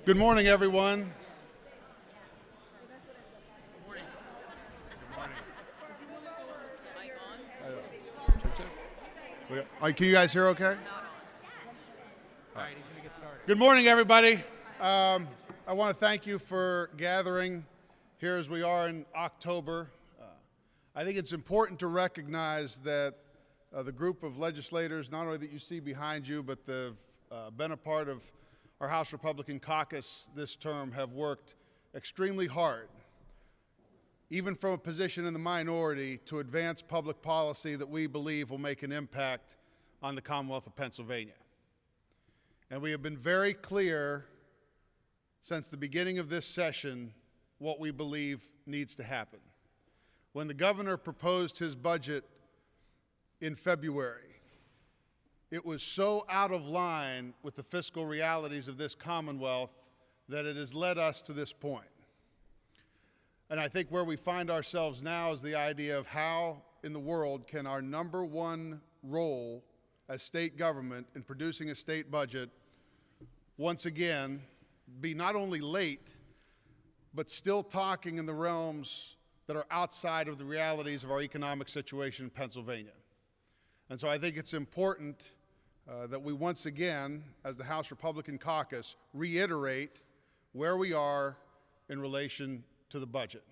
Good morning, everyone. Can you guys hear okay? All right, he's going to get started. Good morning, everybody. I want to thank you for gathering here as we are in October. I think it's important to recognize that the group of legislators, not only that you see behind you, but they've been a part of our House Republican caucus this term, have worked extremely hard, even from a position in the minority, to advance public policy that we believe will make an impact on the Commonwealth of Pennsylvania. And we have been very clear since the beginning of this session what we believe needs to happen. When the governor proposed his budget in February, it was so out of line with the fiscal realities of this Commonwealth that it has led us to this point. And I think where we find ourselves now is the idea of how in the world can our number one role as state government in producing a state budget once again be not only late, but still talking in the realms that are outside of the realities of our economic situation in Pennsylvania. And so I think it's important that we once again, as the House Republican caucus, reiterate where we are in relation to the budget.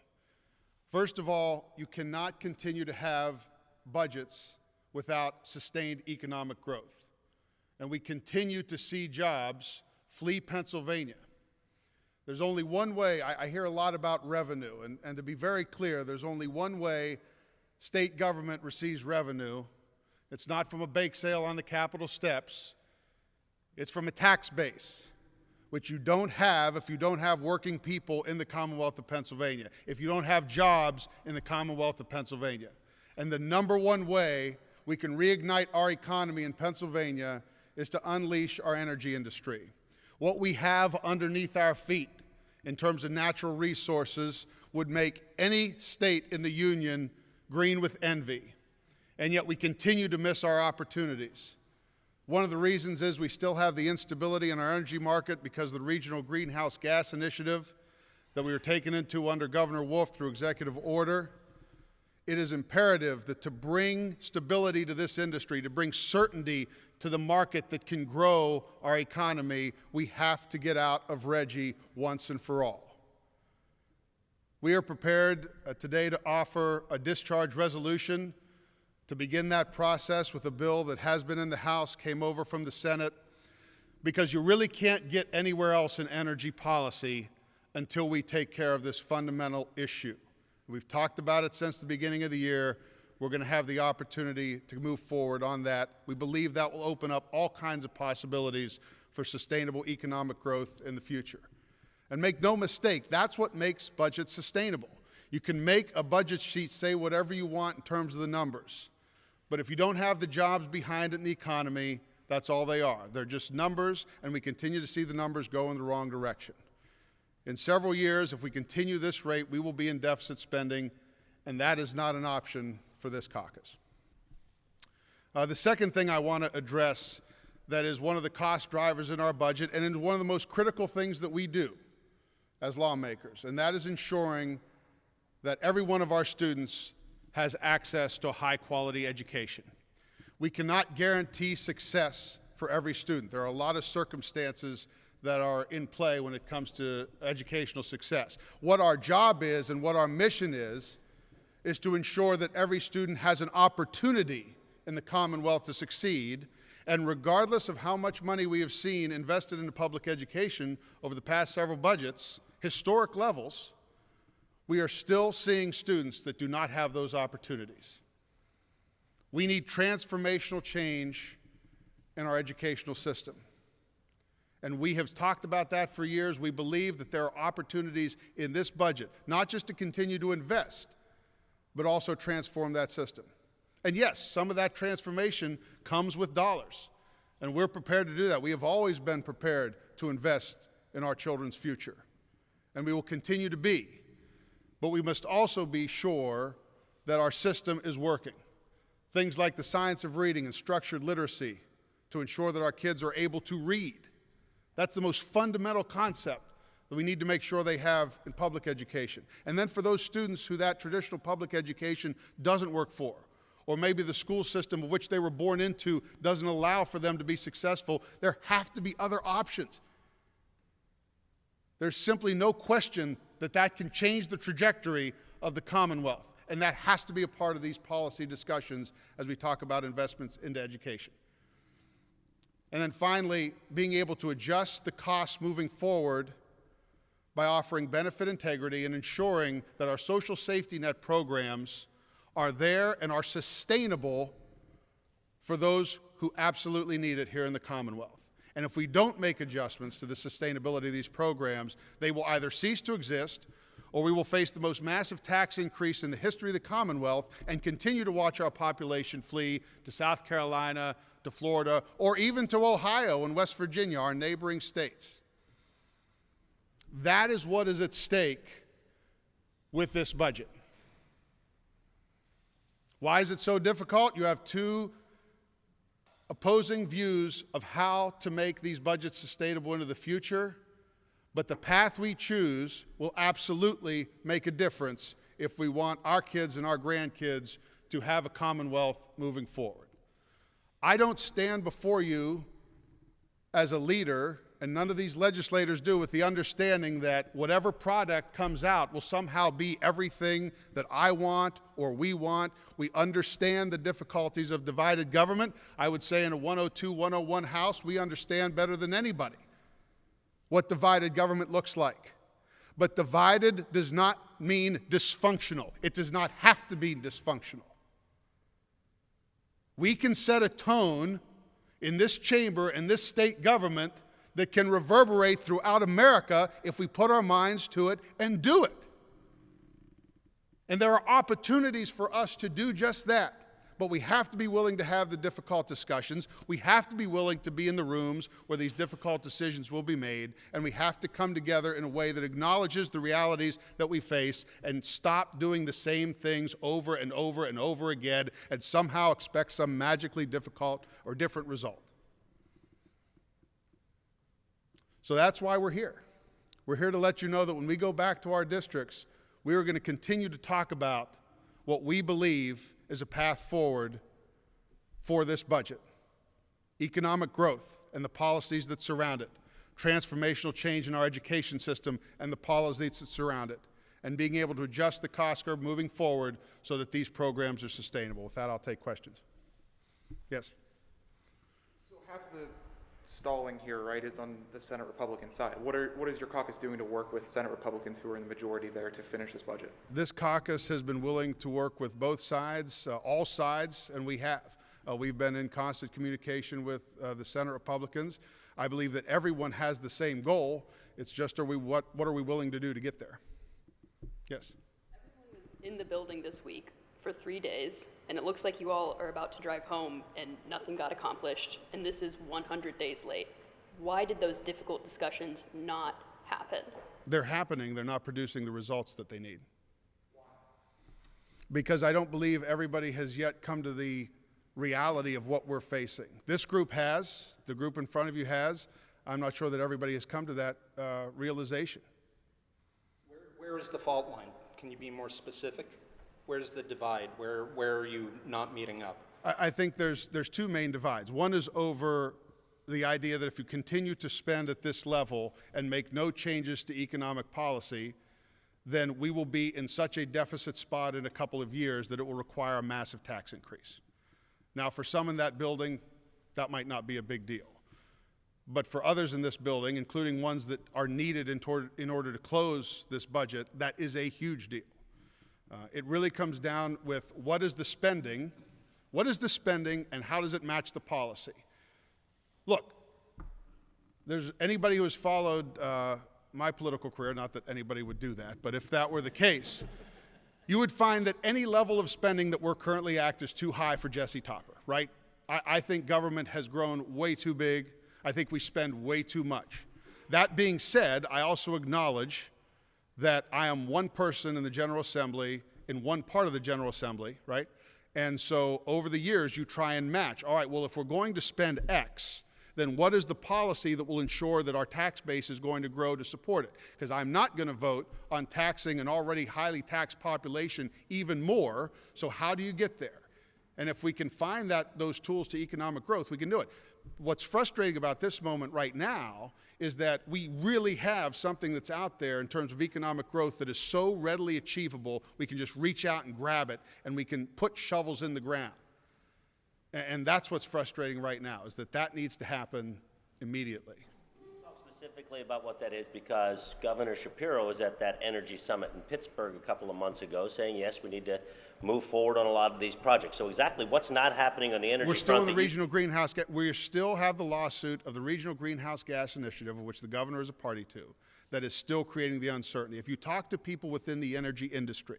First of all, you cannot continue to have budgets without sustained economic growth. And we continue to see jobs flee Pennsylvania. There's only one way. I hear a lot about revenue, and to be very clear, there's only one way state government receives revenue. It's not from a bake sale on the Capitol steps. It's from a tax base, which you don't have if you don't have working people in the Commonwealth of Pennsylvania, if you don't have jobs in the Commonwealth of Pennsylvania. And the number one way we can reignite our economy in Pennsylvania is to unleash our energy industry. What we have underneath our feet in terms of natural resources would make any state in the union green with envy. And yet we continue to miss our opportunities. One of the reasons is we still have the instability in our energy market because of the Regional Greenhouse Gas Initiative that we were taken into under Governor Wolf through executive order. It is imperative that to bring stability to this industry, to bring certainty to the market that can grow our economy, we have to get out of RGGI once and for all. We are prepared today to offer a discharge resolution to begin that process with a bill that has been in the House, came over from the Senate, because you really can't get anywhere else in energy policy until we take care of this fundamental issue. We've talked about it since the beginning of the year. We're going to have the opportunity to move forward on that. We believe that will open up all kinds of possibilities for sustainable economic growth in the future. And make no mistake, that's what makes budgets sustainable. You can make a budget sheet say whatever you want in terms of the numbers. But if you don't have the jobs behind it in the economy, that's all they are. They're just numbers, and we continue to see the numbers go in the wrong direction. In several years, if we continue this rate, we will be in deficit spending, and that is not an option for this caucus. The second thing I want to address that is one of the cost drivers in our budget and is one of the most critical things that we do as lawmakers, and that is ensuring that every one of our students has access to a high-quality education. We cannot guarantee success for every student. There are a lot of circumstances that are in play when it comes to educational success. What our job is and what our mission is to ensure that every student has an opportunity in the Commonwealth to succeed, and regardless of how much money we have seen invested into public education over the past several budgets, historic levels, we are still seeing students that do not have those opportunities. We need transformational change in our educational system. And we have talked about that for years. We believe that there are opportunities in this budget, not just to continue to invest, but also transform that system. And yes, some of that transformation comes with dollars, and we're prepared to do that. We have always been prepared to invest in our children's future, and we will continue to be. But we must also be sure that our system is working. Things like the science of reading and structured literacy to ensure that our kids are able to read. That's the most fundamental concept that we need to make sure they have in public education. And then for those students who that traditional public education doesn't work for, or maybe the school system of which they were born into doesn't allow for them to be successful, there have to be other options. There's simply no question that that can change the trajectory of the Commonwealth, and that has to be a part of these policy discussions as we talk about investments into education. And then finally, being able to adjust the costs moving forward by offering benefit integrity and ensuring that our social safety net programs are there and are sustainable for those who absolutely need it here in the Commonwealth. And if we don't make adjustments to the sustainability of these programs, they will either cease to exist, or we will face the most massive tax increase in the history of the Commonwealth and continue to watch our population flee to South Carolina, to Florida, or even to Ohio and West Virginia, our neighboring states. That is what is at stake with this budget. Why is it so difficult? You have two opposing views of how to make these budgets sustainable into the future, but the path we choose will absolutely make a difference if we want our kids and our grandkids to have a Commonwealth moving forward. I don't stand before you as a leader, and none of these legislators do, with the understanding that whatever product comes out will somehow be everything that I want or we want. We understand the difficulties of divided government. I would say in a 102, 101 House, we understand better than anybody what divided government looks like. But divided does not mean dysfunctional. It does not have to be dysfunctional. We can set a tone in this chamber and this state government that can reverberate throughout America if we put our minds to it and do it. And there are opportunities for us to do just that. But we have to be willing to have the difficult discussions. We have to be willing to be in the rooms where these difficult decisions will be made. And we have to come together in a way that acknowledges the realities that we face and stop doing the same things over and over and over again and somehow expect some magically difficult or different result. So that's why we're here. We're here to let you know that when we go back to our districts, we are going to continue to talk about what we believe is a path forward for this budget. Economic growth and the policies that surround it, transformational change in our education system and the policies that surround it, and being able to adjust the cost curve moving forward so that these programs are sustainable. With that, I'll take questions. Yes? So half the stalling here, right, is on the Senate Republican side. What is your caucus doing to work with Senate Republicans who are in the majority there to finish this budget? This caucus has been willing to work with both sides, all sides, and we have. We've been in constant communication with the Senate Republicans. I believe that everyone has the same goal. It's just what are we willing to do to get there? Yes? Everyone was in the building this week for 3 days, and it looks like you all are about to drive home and nothing got accomplished, and this is 100 days late. Why did those difficult discussions not happen? They're happening. They're not producing the results that they need. Because I don't believe everybody has yet come to the reality of what we're facing. This group has, the group in front of you has. I'm not sure that everybody has come to that realization. Where is the fault line? Can you be more specific? Where's the divide? Where are you not meeting up? I think there's two main divides. One is over the idea that if you continue to spend at this level and make no changes to economic policy, then we will be in such a deficit spot in a couple of years that it will require a massive tax increase. Now, for some in that building, that might not be a big deal. But for others in this building, including ones that are needed in order to close this budget, that is a huge deal. It really comes down with what is the spending and how does it match the policy? Look, there's anybody who has followed my political career, not that anybody would do that, but if that were the case, you would find that any level of spending that we're currently at is too high for Jesse Topper, right? I think government has grown way too big. I think we spend way too much. That being said, I also acknowledge that I am one person in the General Assembly, in one part of the General Assembly, right? And so over the years, you try and match. All right, well, if we're going to spend X, then what is the policy that will ensure that our tax base is going to grow to support it? Because I'm not going to vote on taxing an already highly taxed population even more, so how do you get there? And if we can find those tools to economic growth, we can do it. What's frustrating about this moment right now is that we really have something that's out there in terms of economic growth that is so readily achievable, we can just reach out and grab it, and we can put shovels in the ground. And that's what's frustrating right now, is that needs to happen immediately. Talk specifically about what that is, because Governor Shapiro was at that energy summit in Pittsburgh a couple of months ago saying, yes, we need to move forward on a lot of these projects. So exactly what's not happening on the energy front? We're still in the regional greenhouse gas. We still have the lawsuit of the Regional Greenhouse Gas Initiative, of which the governor is a party to, that is still creating the uncertainty. If you talk to people within the energy industry,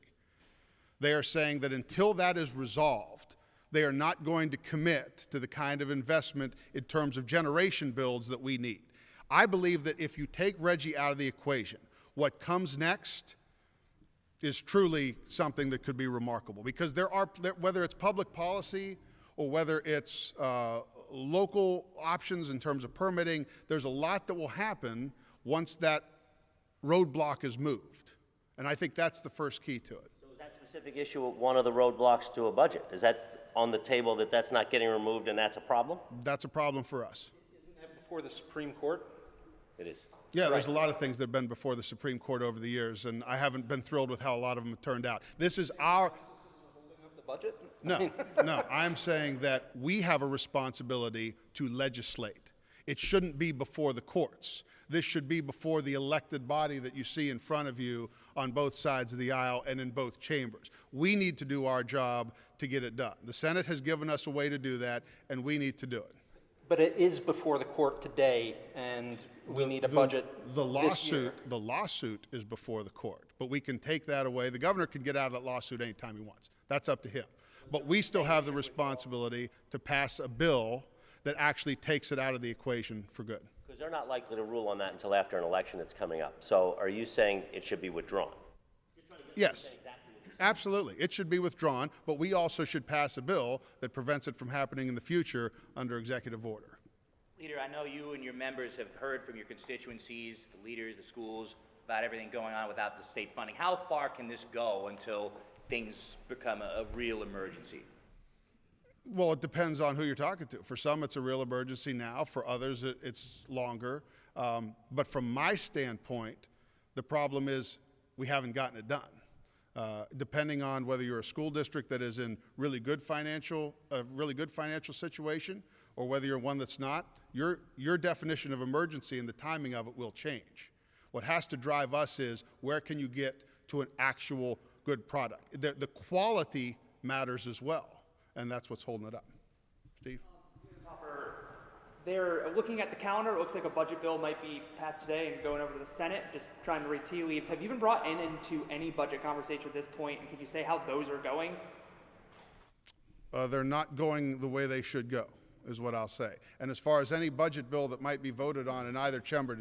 they are saying that until that is resolved, they are not going to commit to the kind of investment in terms of generation builds that we need. I believe that if you take RGGI out of the equation, what comes next is truly something that could be remarkable, because whether it's public policy or whether it's local options in terms of permitting, there's a lot that will happen once that roadblock is moved. And I think that's the first key to it. So is that specific issue one of the roadblocks to a budget? Is that on the table, that's not getting removed and that's a problem? That's a problem for us. Isn't that before the Supreme Court? It is. Yeah, there's a lot of things that have been before the Supreme Court over the years, and I haven't been thrilled with how a lot of them have turned out. This is our... Holding up the budget? No, no, I'm saying that we have a responsibility to legislate. It shouldn't be before the courts. This should be before the elected body that you see in front of you on both sides of the aisle and in both chambers. We need to do our job to get it done. The Senate has given us a way to do that, and we need to do it. But it is before the court today, and we need a budget this year. The lawsuit is before the court, but we can take that away. The governor can get out of that lawsuit anytime he wants. That's up to him. But we still have the responsibility to pass a bill that actually takes it out of the equation for good. Because they're not likely to rule on that until after an election that's coming up. So are you saying it should be withdrawn? Yes, absolutely. It should be withdrawn, but we also should pass a bill that prevents it from happening in the future under executive order. Leader, I know you and your members have heard from your constituencies, the leaders, the schools, about everything going on without the state funding. How far can this go until things become a real emergency? Well, it depends on who you're talking to. For some, it's a real emergency now. For others, it's longer. But from my standpoint, the problem is we haven't gotten it done. Depending on whether you're a school district that is in a really good financial situation, or whether you're one that's not, your definition of emergency and the timing of it will change. What has to drive us is where can you get to an actual good product. The quality matters as well, and that's what's holding it up. Steve? They're looking at the calendar. It looks like a budget bill might be passed today and going over to the Senate. Just trying to read tea leaves. Have you been brought into any budget conversation at this point? And can you say how those are going? They're not going the way they should go, is what I'll say. And as far as any budget bill that might be voted on in either chamber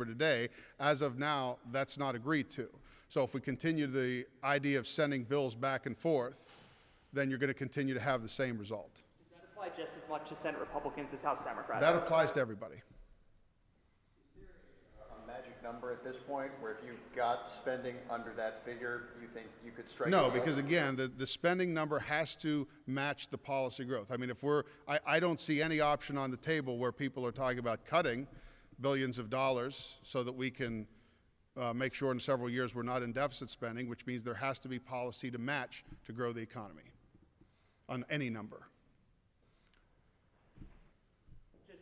today, as of now, that's not agreed to. So if we continue the idea of sending bills back and forth, then you're going to continue to have the same result. Does that apply just as much to Senate Republicans as House Democrats? That applies to everybody. Is there a magic number at this point where if you got spending under that figure, you think you could strike? No, because again, the spending number has to match the policy growth. I mean, I don't see any option on the table where people are talking about cutting billions of dollars so that we can make sure in several years we're not in deficit spending, which means there has to be policy to match to grow the economy on any number. Just,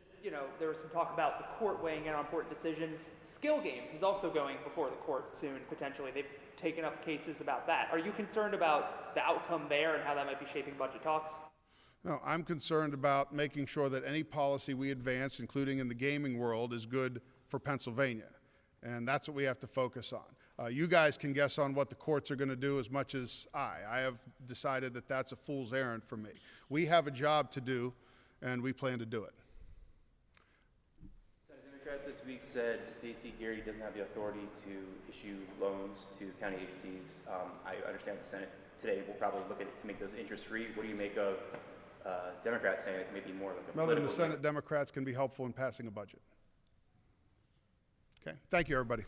there was some talk about the court weighing in on important decisions. Skill Games is also going before the court soon, potentially. They've taken up cases about that. Are you concerned about the outcome there and how that might be shaping budget talks? No, I'm concerned about making sure that any policy we advance, including in the gaming world, is good for Pennsylvania. And that's what we have to focus on. You guys can guess on what the courts are going to do as much as I. I have decided that that's a fool's errand for me. We have a job to do, and we plan to do it. Senate Democrats this week said Stacey Gary doesn't have the authority to issue loans to county agencies. I understand the Senate today will probably look at it to make those interest-free. What do you make of Democrats saying it may be more like a Well, then the political. Senate Democrats can be helpful in passing a budget. Okay, thank you, everybody.